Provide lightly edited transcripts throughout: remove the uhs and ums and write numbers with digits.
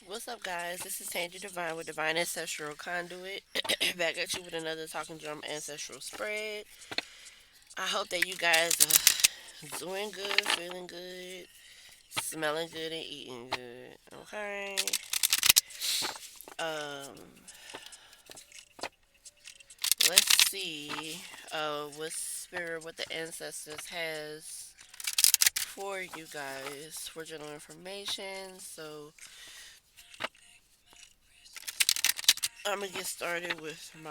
What's up, guys? This is Tangy Divine with Divine Ancestral Conduit. Back at you with another Talking Drum Ancestral Spread. I hope that you guys are doing good, feeling good, smelling good, and eating good. Okay. Um, let's see what the ancestors has for you guys for general information. So I'm gonna get started with my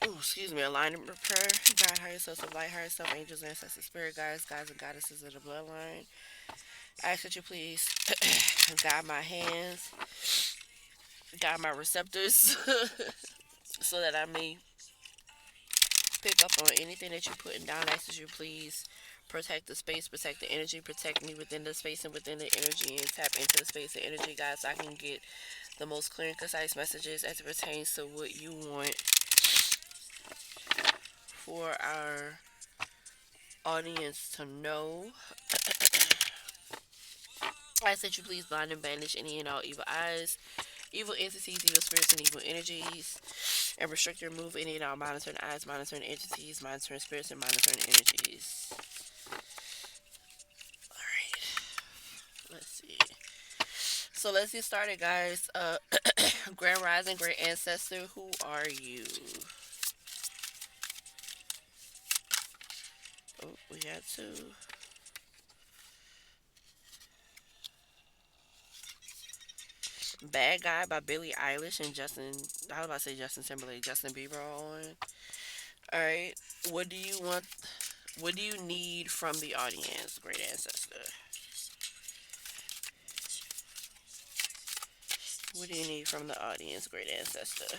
excuse me, alignment with prayer. God, higher self, of light, higher self, angels, ancestors, spirit guides, gods and goddesses of the bloodline. I ask that you please guide my hands, guide my receptors, so that I may pick up on anything that you're putting down. I ask that you please protect the space, protect the energy, protect me within the space and within the energy, and tap into the space and energy, guys, so I can get the most clear and concise messages as it pertains to what you want for our audience to know. I ask that you please blind and banish any and all evil eyes, evil entities, evil spirits, and evil energies, and restrict or remove any and all monitoring eyes, monitoring entities, monitoring spirits, and monitoring energies. Alright, let's see. So let's get started, guys. Grand Rising, Great Ancestor, who are you? Oh, we got two. Bad Guy by Billie Eilish and Justin. I was about to say Justin Timberlake, Justin Bieber on. All right. What do you want? What do you need from the audience, Great Ancestor? What do you need from the audience, Great Ancestor?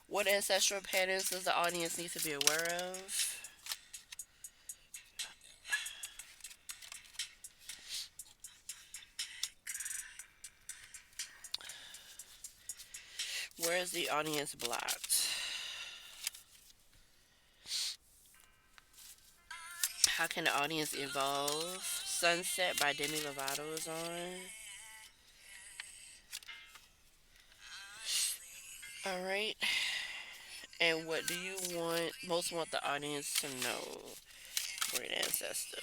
What ancestral patterns does the audience need to be aware of? Where is the audience blocked? How can the audience evolve? Sunset by Demi Lovato is on. All right. And what do you want the audience to know, Great Ancestor?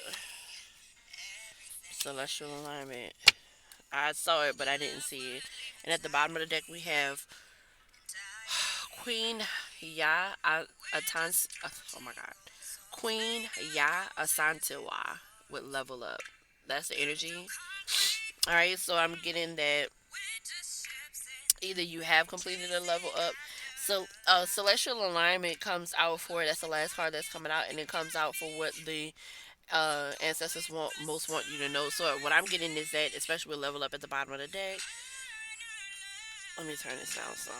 Celestial alignment. I saw it, but I didn't see it. And at the bottom of the deck, we have Queen Ya Atans. Oh my God. Queen Ya Asantewa with level up. That's the energy. All right, so I'm getting that either you have completed a level up. So, celestial alignment comes out for that's the last card that's coming out, and it comes out for what the ancestors want you to know. So, what I'm getting is that, especially with level up at the bottom of the deck. Let me turn this down some.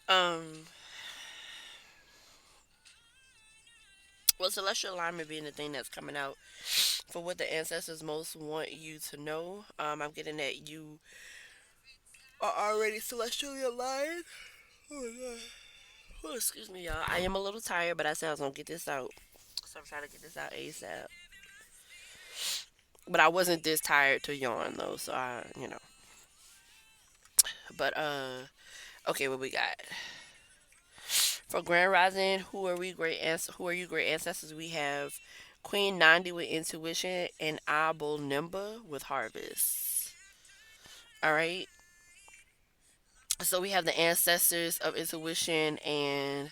Um, well, celestial alignment being the thing that's coming out for what the ancestors most want you to know. I'm getting that you are already celestially aligned. Oh my god. Oh, excuse me, y'all. I am a little tired, but I said I was gonna get this out, so I'm trying to get this out ASAP. But I wasn't this tired to yawn though, so I. But okay, what we got for Grand Rising? Who are you, great ancestors? We have Queen Nandi with intuition and Abel Nimba with harvest. All right. So we have the ancestors of intuition and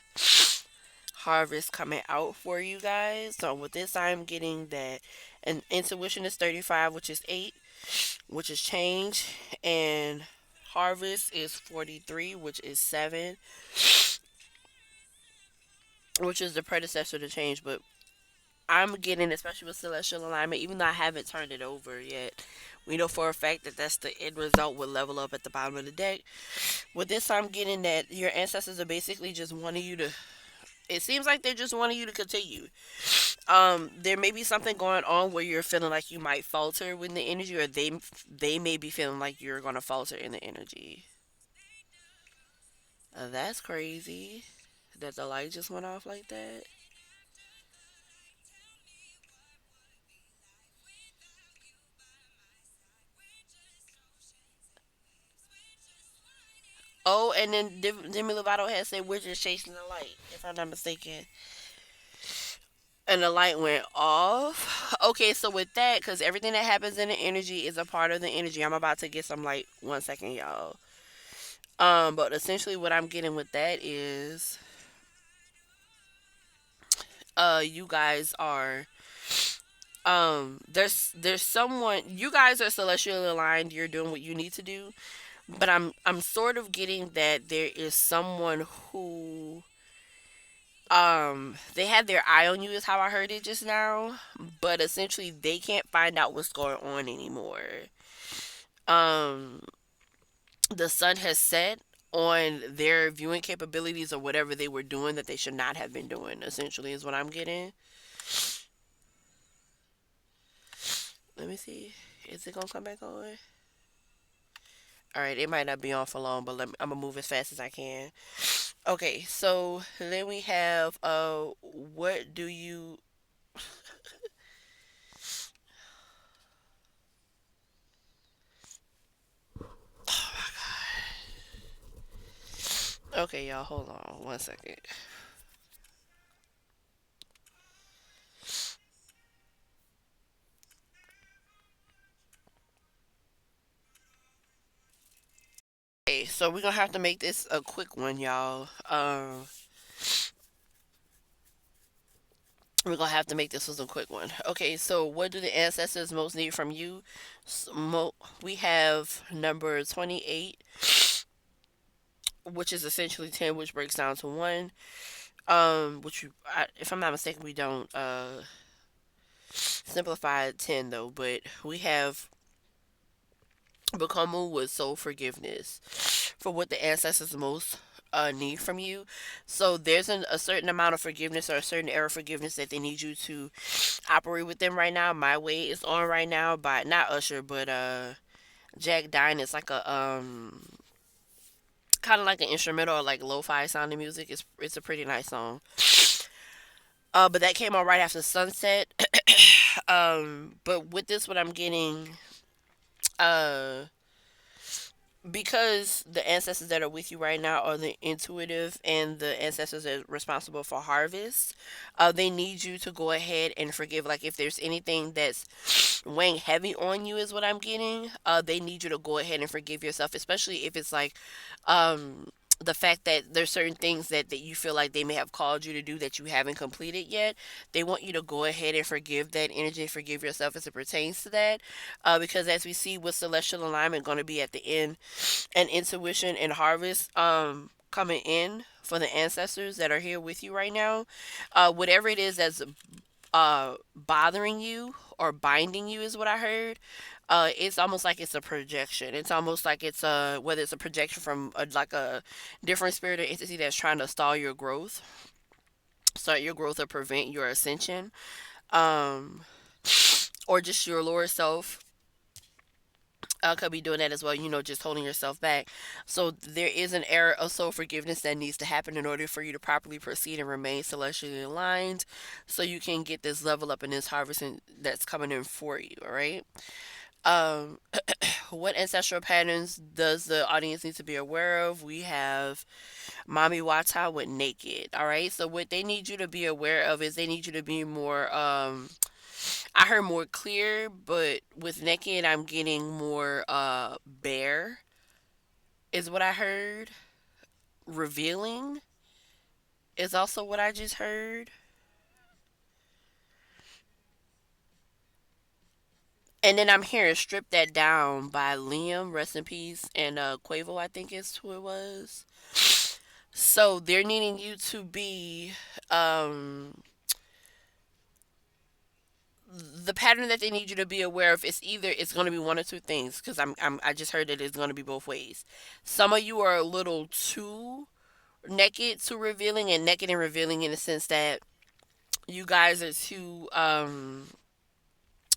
harvest coming out for you guys. So with this, I'm getting that an intuition is 35, which is 8, which is change, and harvest is 43, which is 7, which is the predecessor to change, but I'm getting, especially with celestial alignment, even though I haven't turned it over yet, we know for a fact that that's the end result will level up at the bottom of the deck. With this, I'm getting that your ancestors are basically just wanting you to. It seems like they're just wanting you to continue. There may be something going on where you're feeling like you might falter with the energy, or they may be feeling like you're gonna falter in the energy. That's crazy. That the light just went off like that. Oh, and then Demi Lovato had said we're just chasing the light, if I'm not mistaken. And the light went off. Okay, so with that, because everything that happens in the energy is a part of the energy. I'm about to get some light. 1 second, y'all. But essentially, what I'm getting with that is, you guys are, there's someone. You guys are celestially aligned. You're doing what you need to do. But I'm sort of getting that there is someone who they had their eye on you is how I heard it just now, but essentially they can't find out what's going on anymore. um the sun has set on their viewing capabilities or whatever they were doing that they should not have been doing, essentially, is what I'm getting. Let me see, is it gonna come back on? All right, it might not be on for long, but I'm gonna move as fast as I can. Okay, so then we have what do you okay, y'all, hold on 1 second. Okay, so we're gonna have to make this a quick one, y'all. We're gonna have to make this was a quick one. Okay, so what do the ancestors most need from you? We have number 28, which is essentially 10, which breaks down to one. If I'm not mistaken, we don't simplify 10 though, but we have Bakamu with soul forgiveness for what the ancestors most need from you. So there's a certain amount of forgiveness or a certain era of forgiveness that they need you to operate with them right now. My Way is on right now by not Usher but Jack Dine. It's like a kind of like an instrumental or like lo-fi sounding music. It's a pretty nice song. But that came on right after Sunset. But with this, what I'm getting, uh, because the ancestors that are with you right now are the intuitive and the ancestors that are responsible for harvest, they need you to go ahead and forgive. Like if there's anything that's weighing heavy on you, is what I'm getting. They need you to go ahead and forgive yourself, especially if it's like, the fact that there's certain things that you feel like they may have called you to do that you haven't completed yet. They want you to go ahead and forgive that energy and forgive yourself as it pertains to that. Because as we see with celestial alignment going to be at the end, and intuition and harvest coming in for the ancestors that are here with you right now, whatever it is that's bothering you or binding you is what I heard. It's almost like it's a projection. It's almost like it's a whether it's a projection from like a different spirit or entity that's trying to start your growth or prevent your ascension, um, or just your lower self could be doing that as well, just holding yourself back. So there is an era of soul forgiveness that needs to happen in order for you to properly proceed and remain celestially aligned so you can get this level up in this harvesting that's coming in for you, all right? Um, what ancestral patterns does the audience need to be aware of? We have Mommy Wata with Naked, all right? So what they need you to be aware of is they need you to be more I heard more clear, but with Naked, I'm getting more bare, is what I heard. Revealing is also what I just heard. And then I'm hearing Strip That Down by Liam, rest in peace, and Quavo, I think is who it was. So they're needing you to be um the pattern that they need you to be aware of is either it's going to be one or two things because I just heard that it's going to be both ways. Some of you are a little too naked, too revealing, and naked and revealing in the sense that you guys are too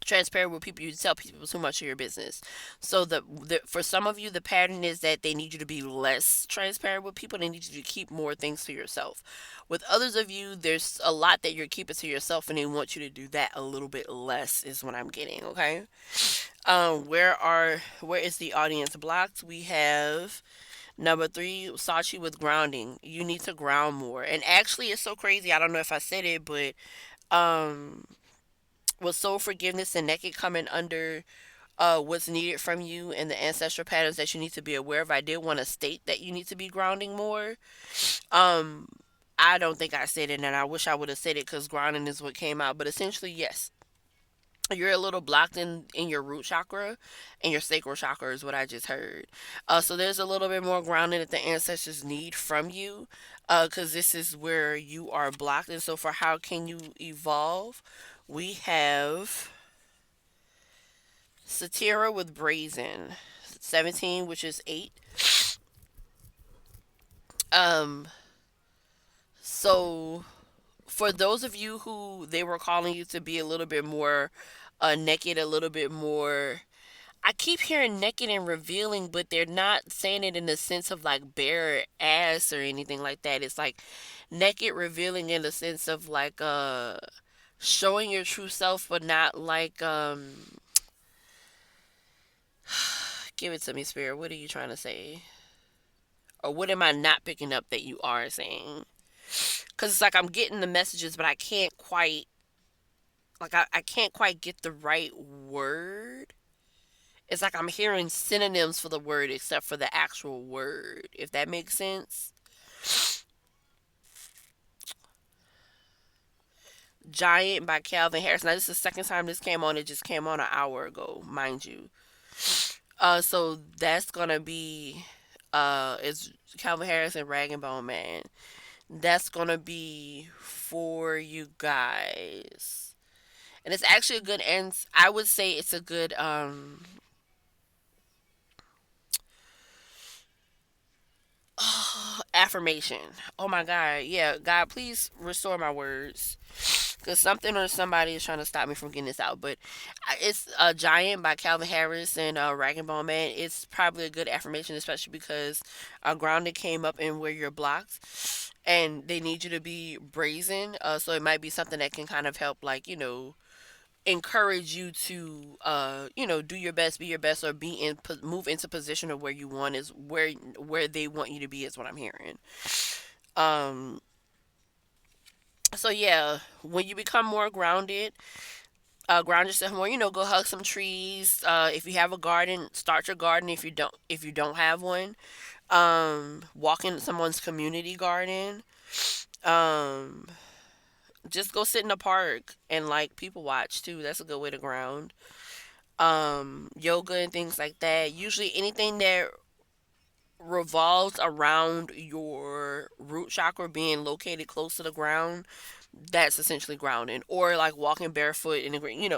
transparent with people. You tell people too much of your business. So the for some of you, the pattern is that they need you to be less transparent with people. They need you to keep more things to yourself. With others of you, there's a lot that you're keeping to yourself, and they want you to do that a little bit less. Is what I'm getting. Okay. Where is the audience blocked? We have number three, Sachi with grounding. You need to ground more. And actually, it's so crazy. I don't know if I said it, but um, with soul forgiveness and naked coming under what's needed from you and the ancestral patterns that you need to be aware of, I did want to state that you need to be grounding more. Um, I don't think I said it, and I wish I would have said it because grounding is what came out. But essentially, yes, you're a little blocked in your root chakra and your sacral chakra is what I just heard. So there's a little bit more grounding that the ancestors need from you, because this is where you are blocked. And so for how can you evolve, we have Satira with brazen, 17, which is 8. Um, so for those of you who they were calling you to be a little bit more naked, a little bit more. I keep hearing naked and revealing, but they're not saying it in the sense of like bare ass or anything like that. It's like naked revealing in the sense of like showing your true self, but not like give it to me, spirit. What are you trying to say? Or what am I not picking up that you are saying? Because it's like I'm getting the messages, but I can't quite I can't quite get the right word. It's like I'm hearing synonyms for the word except for the actual word, if that makes sense. Giant by Calvin Harris. Now, this is the second time this came on. It just came on an hour ago, mind you. So that's gonna be it's Calvin Harris and Rag and Bone Man. That's gonna be for you guys, and it's actually a good and I would say it's a good affirmation. Oh my God, yeah, God, please restore my words. Because something or somebody is trying to stop me from getting this out. But it's a Giant by Calvin Harris and Rag and Bone Man. It's probably a good affirmation, especially because grounded came up in where you're blocked. And they need you to be brazen. So it might be something that can kind of help, like, encourage you to, do your best, be your best, or move into position of where you want is where they want you to be is what I'm hearing. Um, so yeah, when you become more grounded, ground yourself more. Go hug some trees. If you have a garden, start your garden. If you don't have one, walk in someone's community garden. Um, just go sit in a park and like people watch too. That's a good way to ground. Yoga and things like that. Usually anything that revolves around your root chakra being located close to the ground, that's essentially grounding. Or like walking barefoot in the green,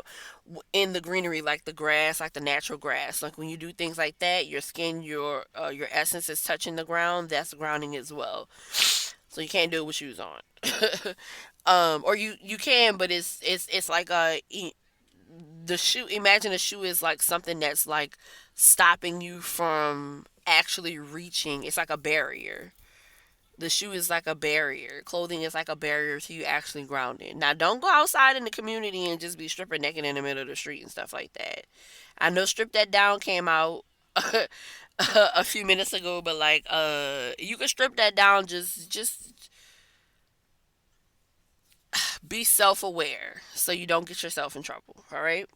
in the greenery, like the grass, like the natural grass. Like when you do things like that, your skin, your essence is touching the ground. That's grounding as well. So you can't do it with shoes on. Or you can, but it's like the shoe. Imagine a shoe is like something that's like stopping you from actually reaching. It's like a barrier. The shoe is like a barrier. Clothing is like a barrier to you actually grounding. Now, don't go outside in the community and just be stripping naked in the middle of the street and stuff like that. I know "Strip That Down" came out a few minutes ago, but like, you can strip that down. Just be self aware so you don't get yourself in trouble. All right.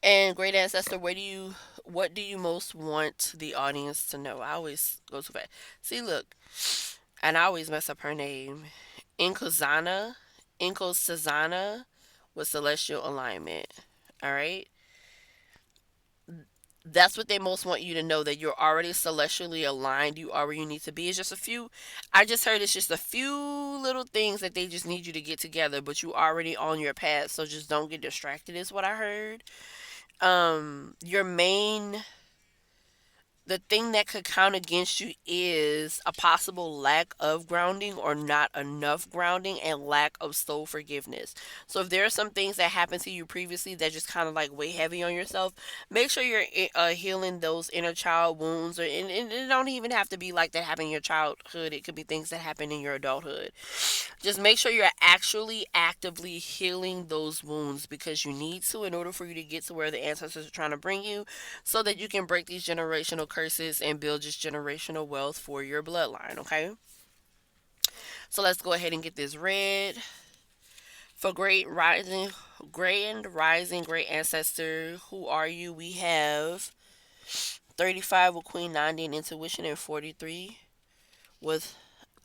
And great ancestor, what do you most want the audience to know? I always go too fast. See, look, and I always mess up her name. Inkosana, Inkosazana with celestial alignment. All right. That's what they most want you to know, that you're already celestially aligned. You are where you need to be. It's just a few, I just heard it's just a few little things that they just need you to get together, but you already on your path. So just don't get distracted, is what I heard. Your main the thing that could count against you is a possible lack of grounding or not enough grounding and lack of soul forgiveness. So if there are some things that happened to you previously that just kind of like weigh heavy on yourself, make sure you're healing those inner child wounds. And it don't even have to be like that happened in your childhood. It could be things that happen in your adulthood. Just make sure you're actually actively healing those wounds, because you need to, in order for you to get to where the ancestors are trying to bring you, so that you can break these generational curses and build just generational wealth for your bloodline, okay? So let's go ahead and get this read. For great ancestor, who are you? We have 35 with Queen Nandi and intuition, and 43 with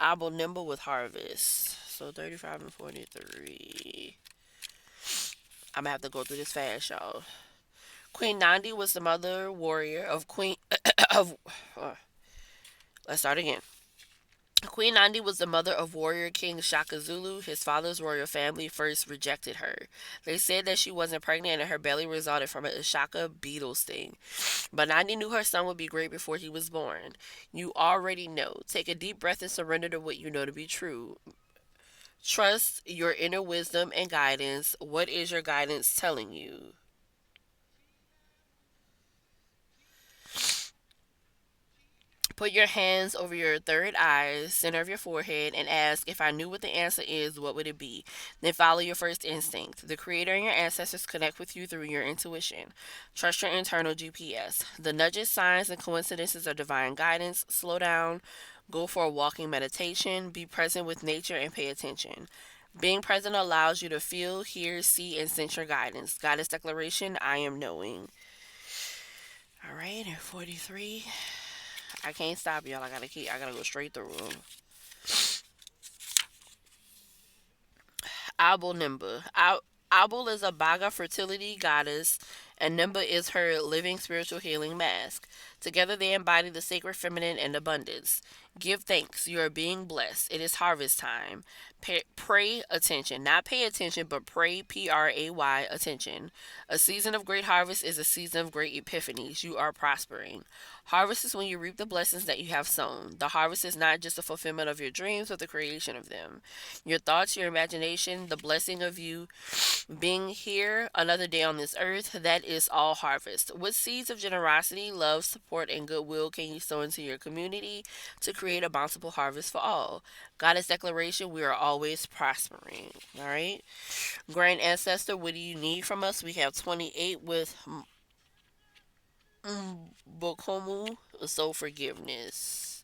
Abel Nimble with harvest. So 35 and 43. I'm gonna have to go through this fast, y'all. Queen Nandi was the mother warrior of Queen of. Let's start again. Queen Nandi was the mother of warrior King Shaka Zulu. His father's royal family first rejected her. They said that she wasn't pregnant and her belly resulted from a Shaka beetle sting. But Nandi knew her son would be great before he was born. You already know. Take a deep breath and surrender to what you know to be true. Trust your inner wisdom and guidance. What is your guidance telling you? Put your hands over your third eye, center of your forehead, and ask, if I knew what the answer is, what would it be? Then follow your first instinct. The Creator and your ancestors connect with you through your intuition. Trust your internal GPS. The nudges, signs, and coincidences are divine guidance. Slow down. Go for a walking meditation. Be present with nature and pay attention. Being present allows you to feel, hear, see, and sense your guidance. Guidance declaration: I am knowing. All right, and 43. I can't stop y'all. I gotta go straight through them. Abel Nimba. Abel is a Baga fertility goddess, and Nimba is her living spiritual healing mask. Together they embody the sacred feminine and abundance. Give thanks. You are being blessed. It is harvest time. Pray attention. Not pay attention, but pray, PRAY, attention. A season of great harvest is a season of great epiphanies. You are prospering. Harvest is when you reap the blessings that you have sown. The harvest is not just the fulfillment of your dreams, but the creation of them. Your thoughts, your imagination, the blessing of you being here another day on this earth, that is all harvest. What seeds of generosity, love, support, and goodwill can you sow into your community to create a bountiful harvest for all? Goddess declaration: we are always prospering. All right. Grand ancestor, what do you need from us? We have 28 with Bokomu, so forgiveness.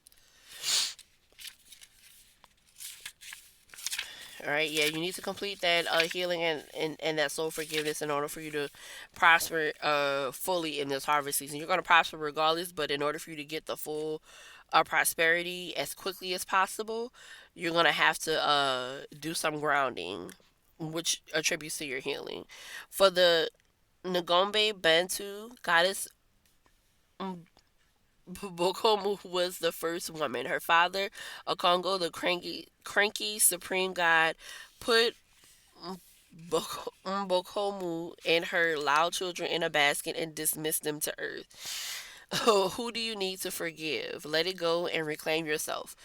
All right, yeah, you need to complete that healing and that soul forgiveness in order for you to prosper fully in this harvest season. You're going to prosper regardless, but in order for you to get the full prosperity as quickly as possible, you're going to have to do some grounding, which attributes to your healing. For the Ngombe Bantu goddess, Bokomu was the first woman. Her father, Okongo, the cranky supreme god, put Bokomu and her loud children in a basket and dismissed them to earth. Oh, who do you need to forgive? Let it go and reclaim yourself.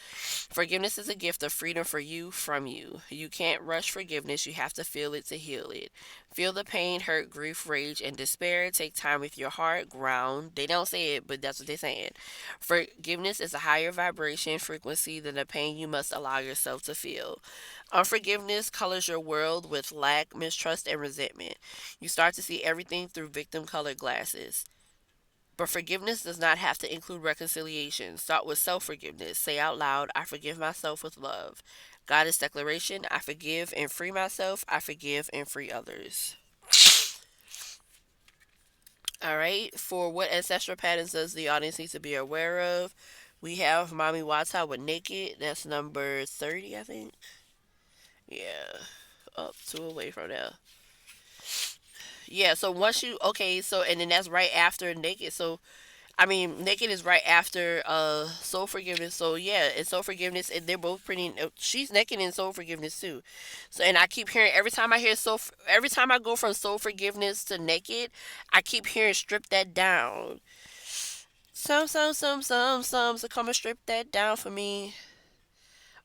Forgiveness is a gift of freedom for you from you. You can't rush forgiveness, you have to feel it to heal it. Feel the pain, hurt, grief, rage, and despair. Take time with your heart, ground. They don't say it, but that's what they're saying. Forgiveness is a higher vibration frequency than the pain you must allow yourself to feel. Unforgiveness colors your world with lack, mistrust, and resentment. You start to see everything through victim colored glasses. But forgiveness does not have to include reconciliation. Start with self forgiveness. Say out loud, I forgive myself with love. Goddess declaration: I forgive and free myself. I forgive and free others. All right. For what ancestral patterns does the audience need to be aware of? We have Mommy Wata with naked. That's number 30, I think. Yeah. Up two away from there. Yeah, so once you okay, so and then that's right after naked. So I mean, naked is right after soul forgiveness. So yeah, and soul forgiveness, and they're both pretty. She's naked in soul forgiveness too. So and I keep hearing every time I hear every time I go from soul forgiveness to naked, I keep hearing strip that down. Some. So come and strip that down for me.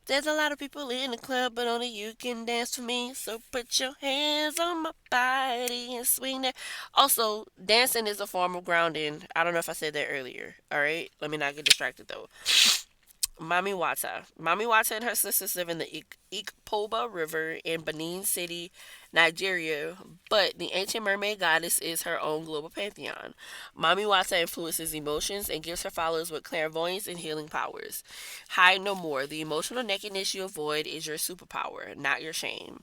There's a lot of people in the club, but only you can dance for me. So put your hands on my body and swing that. Also, dancing is a form of grounding. I don't know if I said that earlier. All right, let me not get distracted though. Mami Wata. Mami Wata and her sisters live in the Ikpoba River in Benin City, Nigeria, but the ancient mermaid goddess is her own global pantheon. Mami Wata influences emotions and gives her followers with clairvoyance and healing powers. Hide no more. The emotional nakedness you avoid is your superpower, not your shame.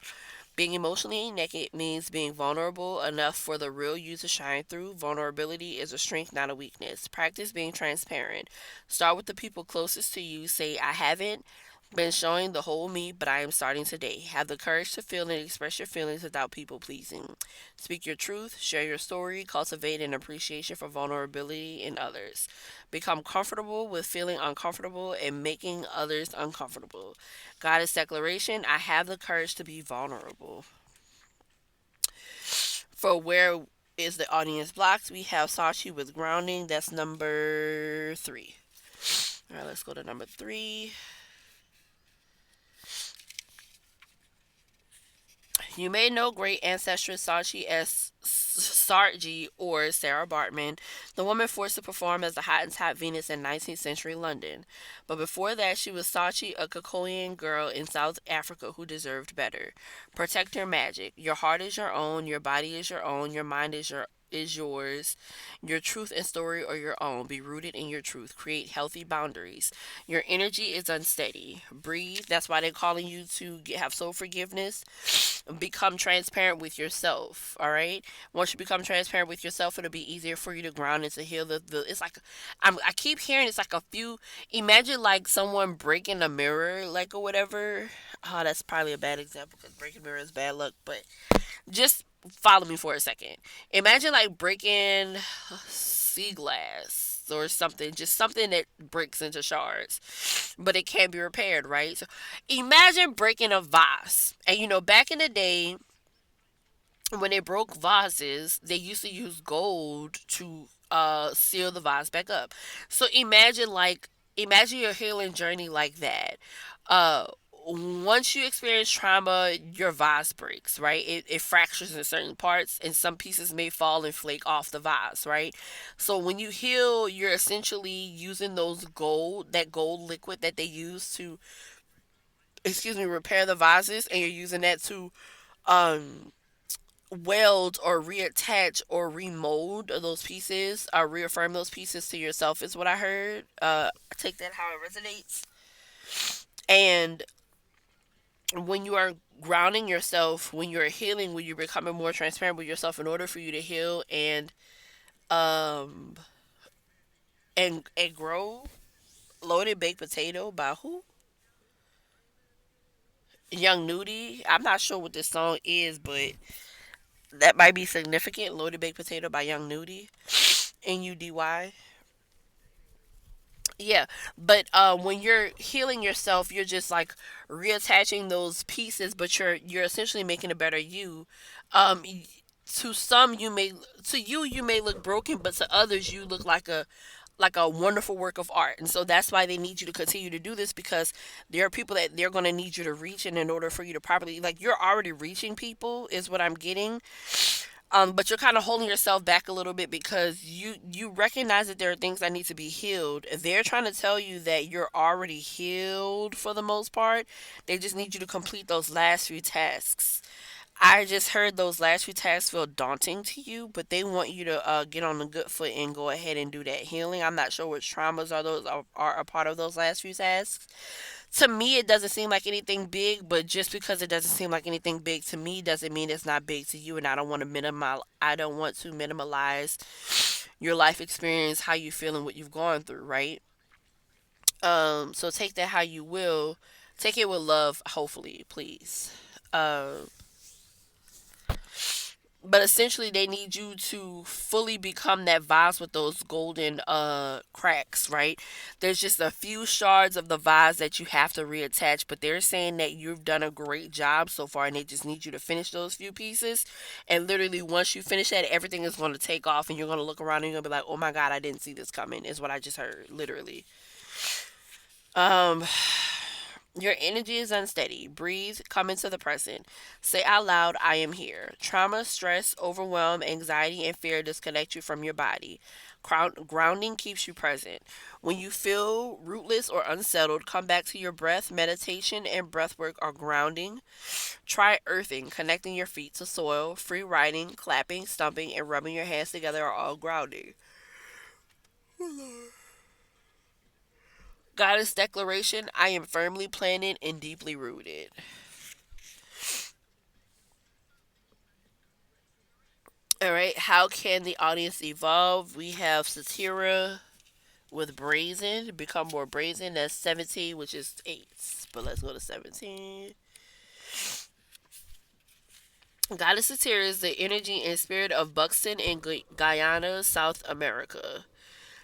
Being emotionally naked means being vulnerable enough for the real you to shine through. Vulnerability is a strength, not a weakness. Practice being transparent. Start with the people closest to you. Say, I haven't been showing the whole me, but I am starting today. Have the courage to feel and express your feelings without people pleasing. Speak your truth, share your story, cultivate an appreciation for vulnerability in others. Become comfortable with feeling uncomfortable and making others uncomfortable. Goddess declaration, I have the courage to be vulnerable. For where is the audience blocked, we have Sachi with grounding. That's number three. All right, let's go to number three. You may know great ancestress Saatchi as Sarji or Sarah Bartman, the woman forced to perform as the Hottentot Venus in 19th century London. But before that, she was Saatchi, a Kakoyan girl in South Africa who deserved better. Protect your magic. Your heart is your own, your body is your own, your mind is yours. Your truth and story are your own. Be rooted in your truth. Create healthy boundaries. Your energy is unsteady. Breathe. That's why they're calling you to have soul forgiveness. Become transparent with yourself. All right. Once you become transparent with yourself, it'll be easier for you to ground and to heal the. It's like I keep hearing it's like a few. Imagine like someone breaking a mirror, like or whatever. Oh, that's probably a bad example because breaking a mirror is bad luck. But just follow me for a second. Imagine like breaking sea glass or something, just something that breaks into shards, but it can't be repaired, right? So imagine breaking a vase. And back in the day, when they broke vases, they used to use gold to seal the vase back up. So imagine your healing journey like that. Once you experience trauma, your vase breaks, right? It fractures in certain parts, and some pieces may fall and flake off the vase, right? So when you heal, you're essentially using that gold liquid that they use to, excuse me, repair the vases, and you're using that to um weld or reattach or remold those pieces or reaffirm those pieces to yourself is what I heard. Take that how it resonates. And when you are grounding yourself, when you're healing, when you're becoming more transparent with yourself, in order for you to heal um and grow, Loaded Baked Potato by who? Young Nudie. I'm not sure what this song is, but that might be significant. Loaded Baked Potato by Young Nudie. Nudy. Yeah, but when you're healing yourself, you're just like reattaching those pieces, but you're essentially making a better you. Um, y- to some, you may look broken, but to others, you look like a wonderful work of art. And so that's why they need you to continue to do this, because there are people that they're going to need you to reach, and in order for you to properly, like, you're already reaching people is what I'm getting. But you're kind of holding yourself back a little bit because you recognize that there are things that need to be healed. They're trying to tell you that you're already healed for the most part. They just need you to complete those last few tasks. I just heard those last few tasks feel daunting to you, but they want you to get on the good foot and go ahead and do that healing. I'm not sure which traumas are a part of those last few tasks. To me, it doesn't seem like anything big, but just because it doesn't seem like anything big to me doesn't mean it's not big to you. And I don't want to minimize your life experience, how you feel, and what you've gone through, right? So take that how you will. Take it with love, hopefully, please. Um, But essentially they need you to fully become that vase with those golden cracks, right? There's just a few shards of the vase that you have to reattach, but they're saying that you've done a great job so far and they just need you to finish those few pieces. And literally once you finish that, everything is going to take off and you're going to look around and you're going to be like, oh my god, I didn't see this coming, is what I just heard, literally. um Your energy is unsteady. Breathe, come into the present. Say out loud, I am here. Trauma, stress, overwhelm, anxiety, and fear disconnect you from your body. Grounding keeps you present. When you feel rootless or unsettled, come back to your breath. Meditation and breath work are grounding. Try earthing, connecting your feet to soil. Free writing, clapping, stumping, and rubbing your hands together are all grounding. Goddess declaration, I am firmly planted and deeply rooted. All right, how can the audience evolve? We have Satira with brazen, become more brazen. That's 17, which is 8. But let's go to 17. Goddess Satira is the energy and spirit of Buxton in Guyana, South America.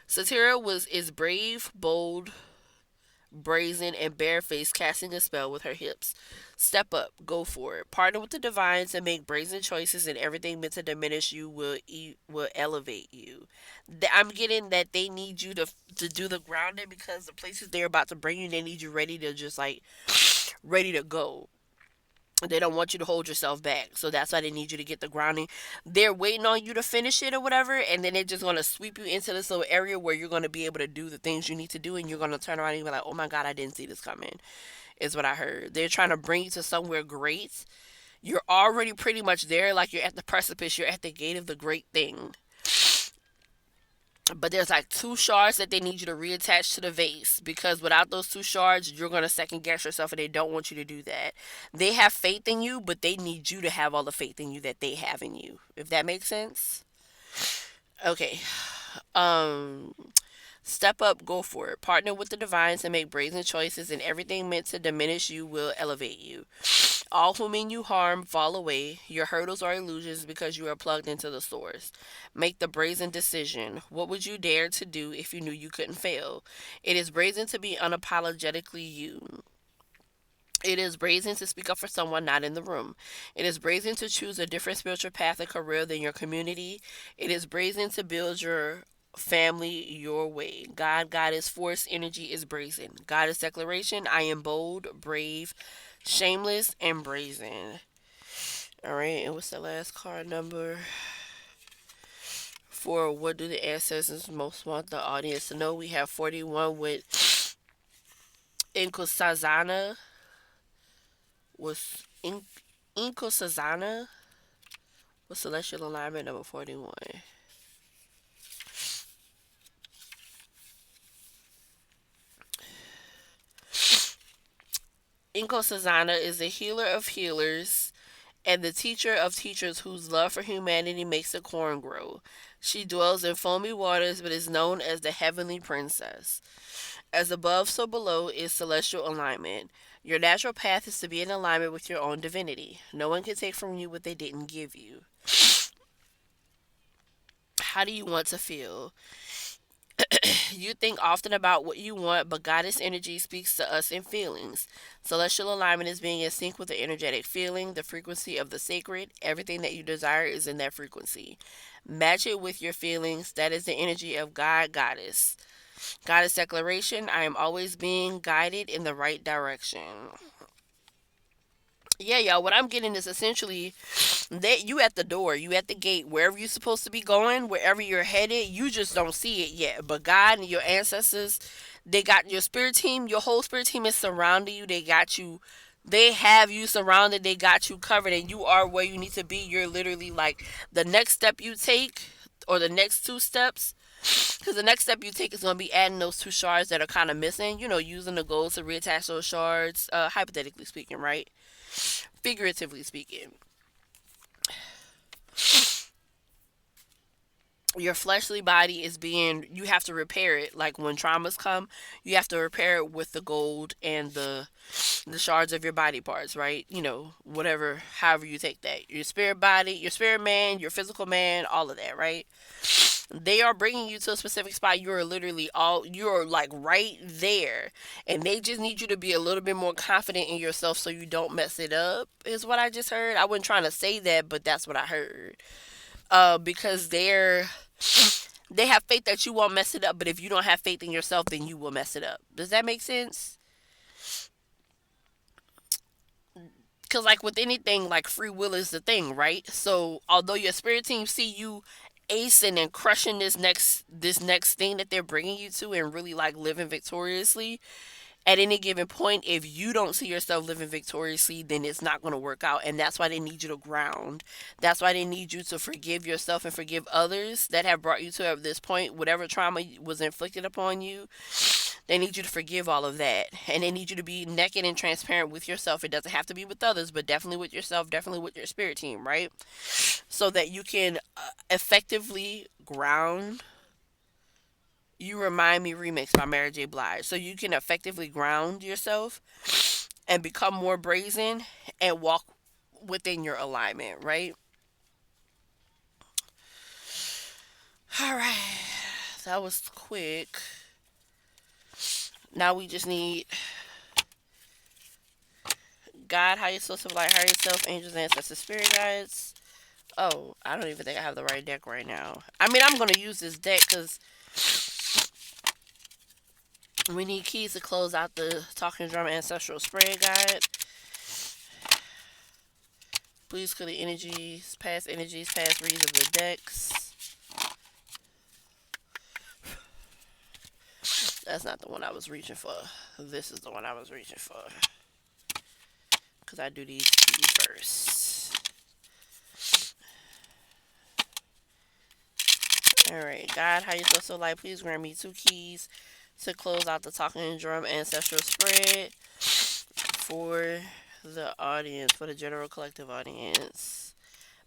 Satira is brave, bold, brazen, and barefaced, casting a spell with her hips. Step up, go for it. Partner with the divines and make brazen choices, and everything meant to diminish you will elevate you. I'm getting that they need you to do the grounding because the places they're about to bring you, they need you ready to just like ready to go. They don't want you to hold yourself back, so that's why they need you to get the grounding. They're waiting on you to finish it or whatever, and then they're just going to sweep you into this little area where you're going to be able to do the things you need to do, and you're going to turn around and be like, oh my god, I didn't see this coming, is what I heard. They're trying to bring you to somewhere great. You're already pretty much there, like you're at the precipice, you're at the gate of the great thing. But there's like two shards that they need you to reattach to the vase, because without those two shards you're going to second guess yourself, and they don't want you to do that. They have faith in you, but they need you to have all the faith in you that they have in you, if that makes sense. Okay. um Step up, go for it. Partner with the divines and make brazen choices, and everything meant to diminish you will elevate you. All who mean you harm fall away. Your hurdles are illusions because you are plugged into the source. Make the brazen decision. What would you dare to do if you knew you couldn't fail? It is brazen to be unapologetically you. It is brazen to speak up for someone not in the room. It is brazen to choose a different spiritual path and career than your community. It is brazen to build your family your way. God, Goddess, force energy is brazen. Goddess declaration, I am bold, brave, shameless, and brazen. All right, and what's the last card number? For what do the ancestors most want the audience to know? We have 41 with Inkosazana. With Inkosazana with celestial alignment number 41. Inkosazana is the healer of healers and the teacher of teachers whose love for humanity makes the corn grow. She dwells in foamy waters but is known as the heavenly princess. As above, so below is celestial alignment. Your natural path is to be in alignment with your own divinity. No one can take from you what they didn't give you. How do you want to feel? You think often about what you want, but goddess energy speaks to us in feelings. Celestial alignment is being in sync with the energetic feeling, the frequency of the sacred. Everything that you desire is in that frequency. Match it with your feelings. That is the energy of God, Goddess. Goddess declaration, I am always being guided in the right direction. Yeah, y'all, what I'm getting is essentially that you at the door, you at the gate, wherever you're supposed to be going, wherever you're headed, you just don't see it yet. But God and your ancestors, they got your spirit team, your whole spirit team is surrounding you. They got you, they have you surrounded, they got you covered, and you are where you need to be. You're literally like the next step you take, or the next two steps. Because the next step you take is going to be adding those two shards that are kind of missing, using the gold to reattach those shards, hypothetically speaking, right? Figuratively speaking. Your fleshly body is being, you have to repair it. Like when traumas come, you have to repair it with the gold and the shards of your body parts, right? Whatever, however you take that. Your spirit body, your spirit man, your physical man, all of that, right? They are bringing you to a specific spot. You're like right there, and they just need you to be a little bit more confident in yourself so you don't mess it up, is what I just heard. I wasn't trying to say that, but that's what I heard. Because they have faith that you won't mess it up, but if you don't have faith in yourself, then you will mess it up. Does that make sense? Because like with anything, like free will is the thing, right? So although your spirit team see you acing and crushing this next thing that they're bringing you to, and really like living victoriously, at any given point, if you don't see yourself living victoriously, then it's not going to work out. And that's why they need you to ground. That's why they need you to forgive yourself and forgive others that have brought you to this point. Whatever trauma was inflicted upon you, they need you to forgive all of that. And they need you to be naked and transparent with yourself. It doesn't have to be with others, but definitely with yourself, definitely with your spirit team, right? So that you can effectively ground. You Remind Me remix by Mary J. Blige. So you can effectively ground yourself and become more brazen and walk within your alignment, right? All right. That was quick. Now we just need God, higher source of light, higher self, angels, ancestors, spirit guides. Oh, I don't even think I have the right deck right now. I mean, I'm going to use this deck because we need keys to close out the Talking Drum Ancestral Spirit Guide. Please clear the energies, past reads of the decks. That's not the one I was reaching for. This is the one I was reaching for. Because I do these keys first. Alright, God, how you supposed to like? Please grant me two keys to close out the Talking Drum Ancestral Spread for the audience, for the general collective audience.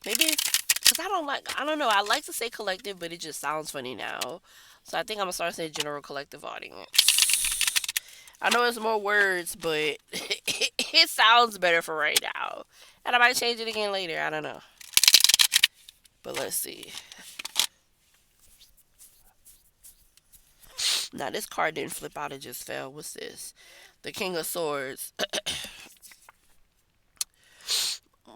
Maybe, because I don't know, I like to say collective, but it just sounds funny now. So I think I'm going to start saying general collective audience. I know it's more words, but it sounds better for right now. And I might change it again later. I don't know. But let's see. Now, this card didn't flip out, it just fell. What's this? The King of Swords.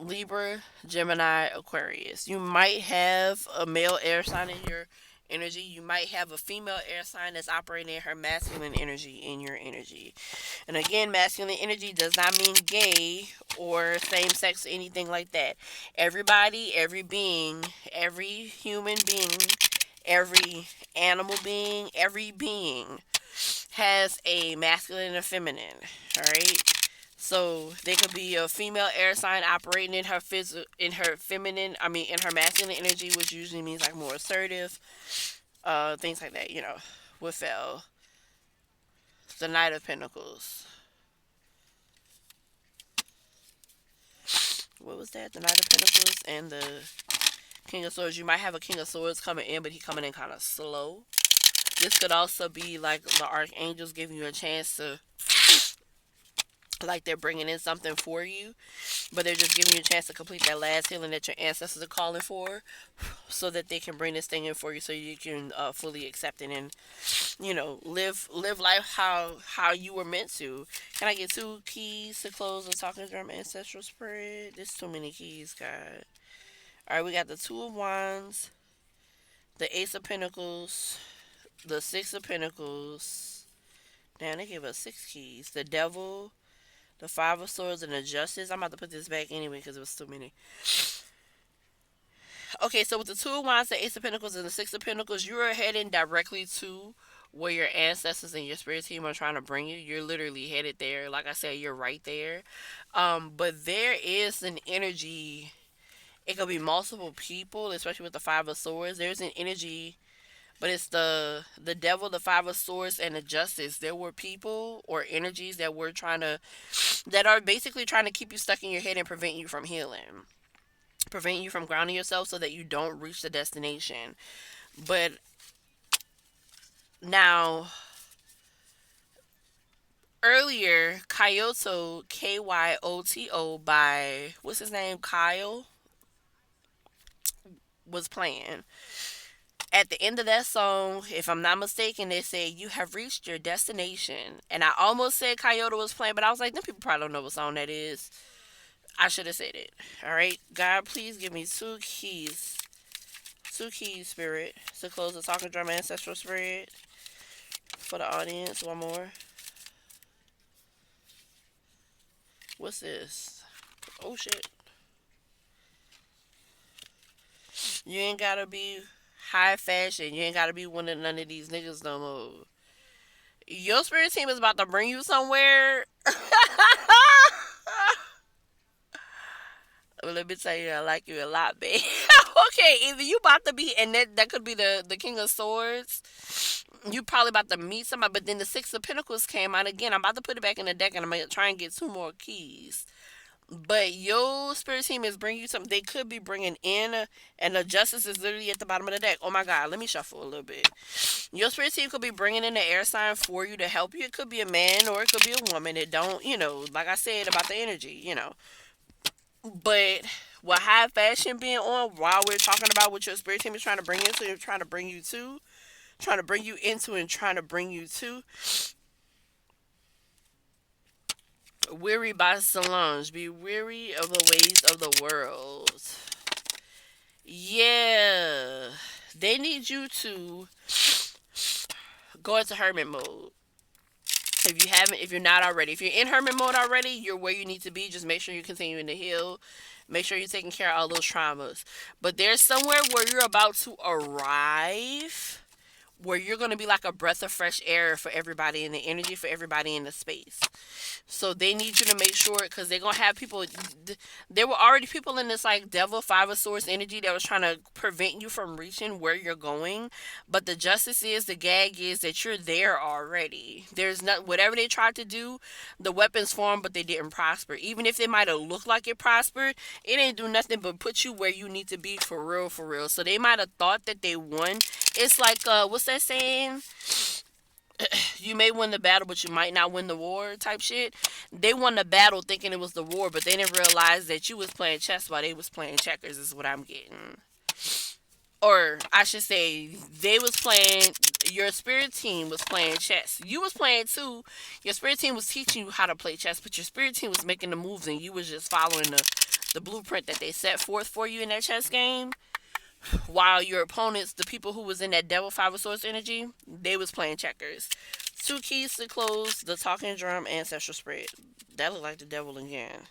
Libra, Gemini, Aquarius. You might have a male air sign in your energy. You might have a female air sign that's operating in her masculine energy in your energy. And again, masculine energy does not mean gay or same sex or anything like that. Everybody, every being, every human being, every animal being, every being has a masculine and a feminine. All right. So they could be a female air sign operating in in her feminine, I mean in her masculine energy, which usually means like more assertive, things like that. What fell? The Knight of Pentacles. What was that? The Knight of Pentacles and the King of Swords. You might have a King of Swords coming in, but he coming in kind of slow. This could also be like the archangels giving you a chance to, like they're bringing in something for you, but they're just giving you a chance to complete that last healing that your ancestors are calling for, so that they can bring this thing in for you, so you can fully accept it and live life how you were meant to. Can I get two keys to close the Talking Drum Ancestral Spread? There's too many keys, God. All right, we got the Two of Wands, the Ace of Pentacles, the Six of Pentacles. Damn, they gave us six keys. The Devil, the Five of Swords, and the Justice. I'm about to put this back anyway because it was too many. Okay, so with the Two of Wands, the Ace of Pentacles, and the Six of Pentacles, you are heading directly to where your ancestors and your spirit team are trying to bring you. You're literally headed there. Like I said, you're right there. But there is an energy. It could be multiple people, especially with the Five of Swords. There's an energy, but it's the Devil, the Five of Swords, and the Justice. There were people or energies that are basically trying to keep you stuck in your head and prevent you from healing, prevent you from grounding yourself so that you don't reach the destination. But now, earlier, Kyoto, Kyoto by, what's his name? Kyle, was playing. At the end of that song, if I'm not mistaken, they say, "You have reached your destination." And I almost said Kyoto was playing, but I was like, them people probably don't know what song that is. I should have said it. All right. God, please give me two keys. Two keys, spirit, to close the talking drum ancestral spread for the audience. One more. What's this? Oh shit. You ain't gotta be high fashion. You ain't gotta be one of none of these niggas no more. Your spirit team is about to bring you somewhere. Well, let me tell you, I like you a lot, babe. Okay, either you about to be, and that could be the King of Swords. You probably about to meet somebody, but then the Six of Pentacles came out again. I'm about to put it back in the deck, and I'm gonna try and get two more keys. But your spirit team is bringing you something. They could be bringing in, and the Justice is literally at the bottom of the deck. Oh my God, let me shuffle a little bit. Your spirit team could be bringing in the air sign for you to help you. It could be a man or it could be a woman. It don't, like I said about the energy. But with high fashion being on, while we're talking about what your spirit team is trying to bring into and trying to bring you to, trying to bring you into and trying to bring you to, weary by Solange, be weary of the ways of the world. Yeah, they need you to go into hermit mode. If you haven't, if you're not already, if you're in hermit mode already, you're where you need to be. Just make sure you're continuing to heal. Make sure you're taking care of all those traumas. But there's somewhere where you're about to arrive where you're going to be like a breath of fresh air for everybody in the energy, for everybody in the space. So they need you to make sure, because they're gonna have people. There were already people in this like devil five of swords energy that was trying to prevent you from reaching where you're going. But the justice is, the gag is that you're there already. There's not, whatever they tried to do, the weapons formed, but they didn't prosper. Even if it might have looked like it prospered, it ain't do nothing but put you where you need to be for real, for real. So they might have thought that they won. It's like what's that saying? You may win the battle, but you might not win the war type shit. They won the battle thinking it was the war, but they didn't realize that you was playing chess while they was playing checkers, is what I'm getting. Or I should say, they was playing, your spirit team was playing chess. You was playing too. Your spirit team was teaching you how to play chess, but your spirit team was making the moves and you was just following the blueprint that they set forth for you in that chess game. While your opponents, the people who was in that devil five of swords energy, they was playing checkers. Two keys to close the talking drum ancestral spread. That look like the devil again.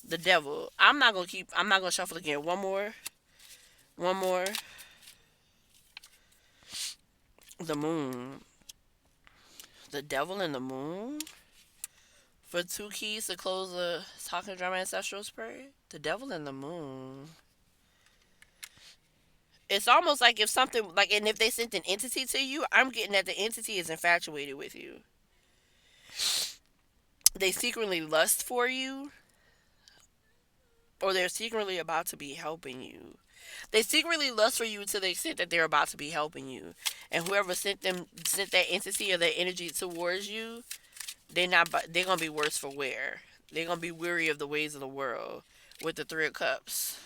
The devil. I'm not gonna shuffle again. One more. One more. The moon. The devil and the moon. For two keys to close the talking drum ancestral spread. The devil and the moon. It's almost like if something like, and if they sent an entity to you, I'm getting that the entity is infatuated with you. They secretly lust for you, or they're secretly about to be helping you. They secretly lust for you to the extent that they're about to be helping you. And whoever sent that entity or that energy towards you, they're gonna be worse for wear. They're gonna be weary of the ways of the world with the three of cups.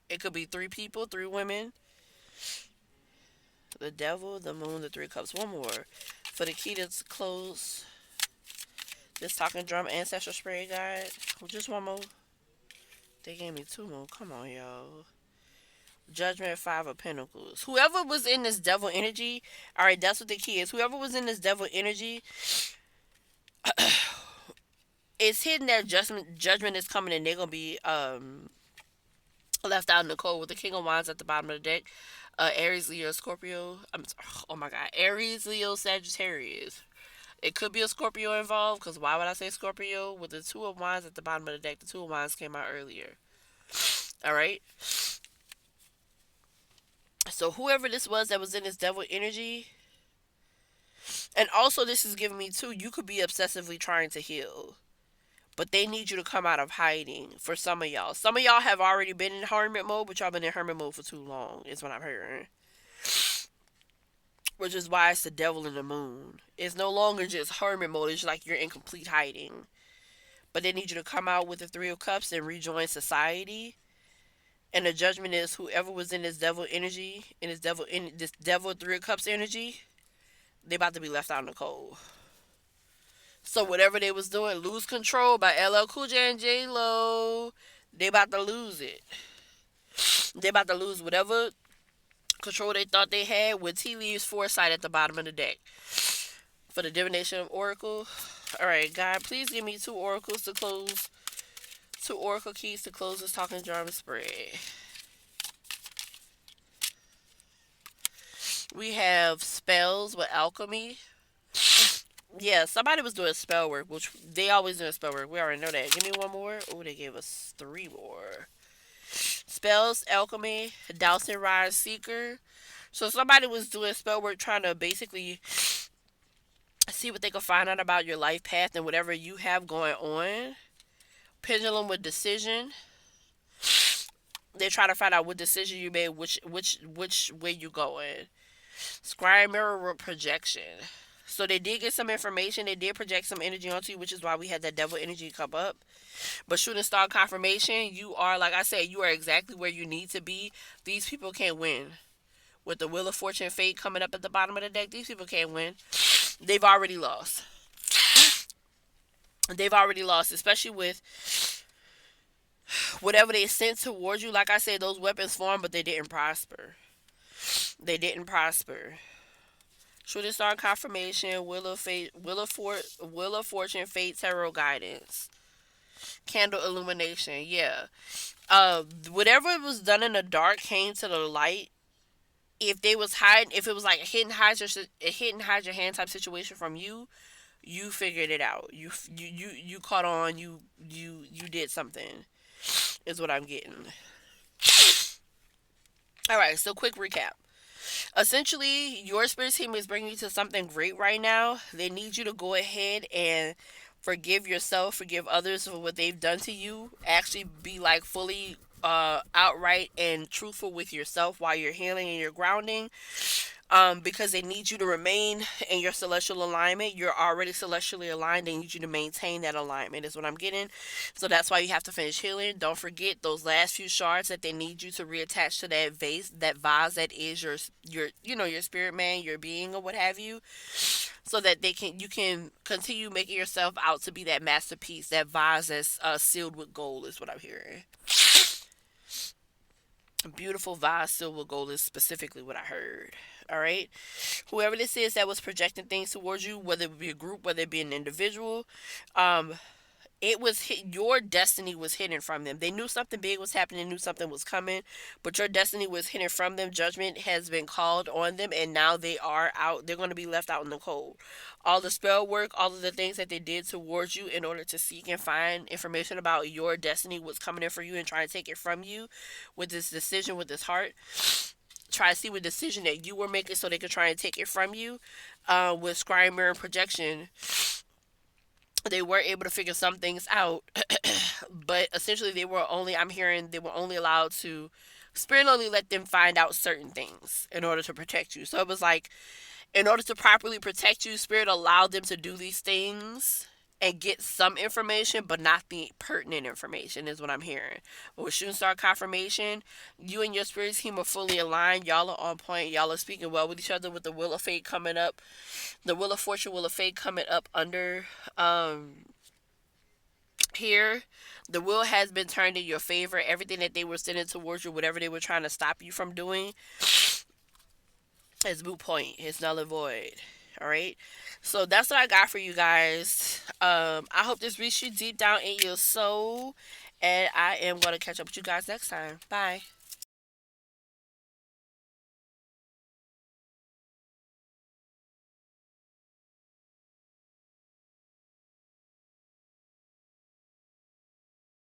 It could be three people, three women. The devil, the moon, the three of cups. One more. For the key to close this talking drum ancestral spray guide. Just one more. They gave me two more. Come on, y'all. Judgment, five of pentacles. Whoever was in this devil energy, all right, that's what the key is. Whoever was in this devil energy, it's hidden that judgment is coming, and they're gonna be left out in the cold with the King of Wands at the bottom of the deck. Aries, Leo, Scorpio. Oh my God, Aries, Leo, Sagittarius. It could be a Scorpio involved, because why would I say Scorpio? With the Two of Wands at the bottom of the deck, the Two of Wands came out earlier. All right. So whoever this was that was in this devil energy, and also this is giving me too, you could be obsessively trying to heal. But they need you to come out of hiding for some of y'all. Some of y'all have already been in hermit mode, but y'all been in hermit mode for too long, is what I'm hearing. which is why it's the devil in the moon. It's no longer just hermit mode. It's like you're in complete hiding. But they need you to come out with the Three of Cups and rejoin society. And the judgment is whoever was in this devil energy, in this devil Three of Cups energy, they about to be left out in the cold. So whatever they was doing, lose control by LL Cool J and J Lo, they about to lose it. They about to lose whatever control they thought they had with tea leaves foresight at the bottom of the deck. For the divination of Oracle. Alright, God, please give me two oracles to close. Two oracle keys to close this talking drama spread. We have spells with alchemy. Yeah, somebody was doing spell work, which they always do spell work. We already know that. Give me one more. Oh, they gave us three more. Spells, alchemy, dowsing rod, seeker. So somebody was doing spell work trying to basically see what they could find out about your life path and whatever you have going on. Pendulum with decision. They try to find out what decision you made, which way you going. Scribe mirror with projection. So they did get some information. They did project some energy onto you, which is why we had that devil energy come up. But shooting star confirmation, you are, like I said, you are exactly where you need to be. These people can't win. With the Wheel of Fortune fate coming up at the bottom of the deck, these people can't win. They've already lost. They've already lost, especially with whatever they sent towards you. Like I said, those weapons formed, but they didn't prosper. They didn't prosper. Shooting star confirmation, Wheel of Fate, Wheel of Fortune, Fate, Tarot guidance, candle illumination. Yeah, whatever was done in the dark came to the light. If they was hiding, if it was like a hidden hide your hand type situation from you, you figured it out. You caught on. You did something. Is what I'm getting. All right. So quick recap. Essentially, your spirit team is bringing you to something great right now. They need you to go ahead and forgive yourself, forgive others for what they've done to you. Actually, be like fully outright and truthful with yourself while you're healing and you're grounding. Because they need you to remain in your celestial alignment. You're already celestially aligned. They need you to maintain that alignment, is what I'm getting. So that's why you have to finish healing. Don't forget those last few shards that they need you to reattach to that vase that is your spirit man, your being, or what have you, so that you can continue making yourself out to be that masterpiece, that vase that's sealed with gold, is what I'm hearing. Beautiful vase sealed with gold is specifically what I heard. All right. Whoever this is that was projecting things towards you, whether it be a group, whether it be an individual, um, your destiny was hidden from them. They knew something big was happening, knew something was coming, but your destiny was hidden from them. Judgment has been called on them, and now they are out. They're going to be left out in the cold. All the spell work, all of the things that they did towards you in order to seek and find information about your destiny was coming in for you and trying to take it from you with this decision, with this heart. Try to see what decision that you were making so they could try and take it from you. With scrying mirror and projection, they were able to figure some things out, but essentially I'm hearing they were only allowed to, spirit only let them find out certain things in order to protect you. So it was like, in order to properly protect you, spirit allowed them to do these things and get some information, but not the pertinent information, is what I'm hearing. But with shooting star confirmation, you and your spirit team are fully aligned. Y'all are on point. Y'all are speaking well with each other, with the Wheel of Fate coming up, the Wheel of Fortune, Wheel of Fate coming up under here. The wheel has been turned in your favor. Everything that they were sending towards you, whatever they were trying to stop you from doing, is moot point. It's null and void. All right. So that's what I got for you guys. I hope this reached you deep down in your soul, and I am going to catch up with you guys next time. Bye.